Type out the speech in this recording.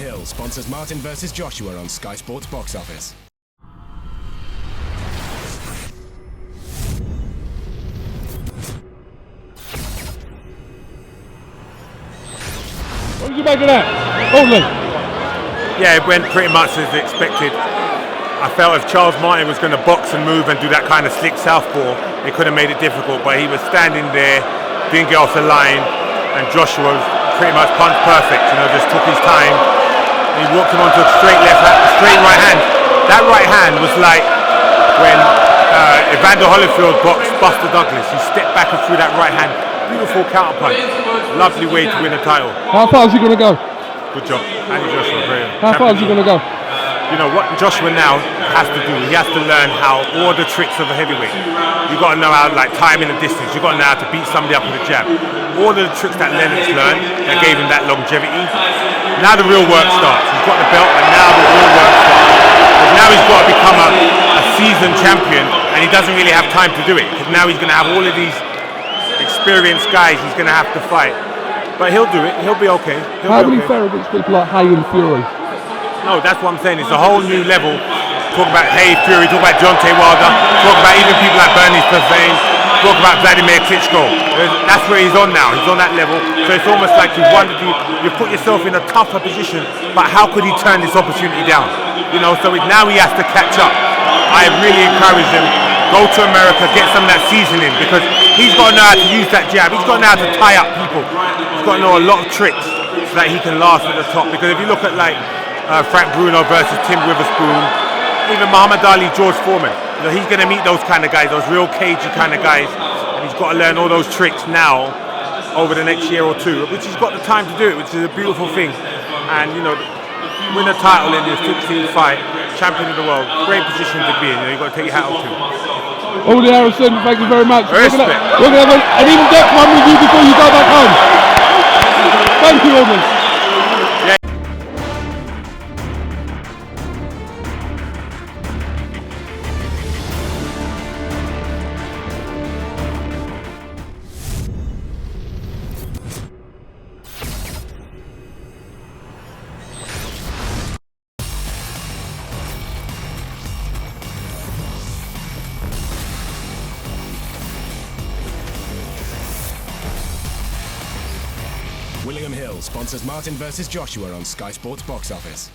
Hill sponsors Martin vs Joshua on Sky Sports Box Office. What did you make of that? Audley? Yeah, it went pretty much as expected. I felt if Charles Martin was going to box and move and do that kind of slick southpaw, it could have made it difficult, but he was standing there, didn't get off the line, and Joshua was pretty much punch perfect, just took his time. He walked him onto a straight straight right hand. That right hand was like when Evander Holyfield boxed Buster Douglas. He stepped back and threw that right hand. Beautiful counter punch. Lovely way to win a title. How far is he going to go? Good job. Andy Joshua, brilliant. How far is he going to go? What Joshua now has to do, he has to learn how all the tricks of a heavyweight. You've got to know how timing and distance. You've got to know how to beat somebody up with a jab. All the tricks that Lennox learned that gave him that longevity. Now the real work starts. He's got the belt, and now the real work starts. Because now he's got to become a seasoned champion, and he doesn't really have time to do it. Because now he's going to have all of these experienced guys he's going to have to fight. But he'll do it. He'll be okay. How will he fare against people like Hay and Fury? No, that's what I'm saying. It's a whole new level. Talk about Hay, Fury, talk about Deontay Wilder, talk about even people like Bernie Spencer, talk about Vladimir Klitschko. That's where he's on now. He's on that level. So it's almost like you put yourself in a tougher position, but how could he turn this opportunity down? So now he has to catch up. I really encourage him, go to America, get some of that seasoning, because he's got to know how to use that jab. He's got to know how to tie up people. He's got to know a lot of tricks so that he can last at the top. Because if you look at Frank Bruno versus Tim Witherspoon, even Muhammad Ali, George Foreman, he's going to meet those kind of guys, those real cagey kind of guys, and he's got to learn all those tricks now over the next year or two, which he's got the time to do it, which is a beautiful thing. And win a title in his 15th fight, champion of the world, great position to be in. You've got to take your hat off to. Audley Harrison, thank you very much. Respect. We're going to have an in-depth one with you before you go back home. Thank you, Audley. William Hill sponsors Martin vs Joshua on Sky Sports Box Office.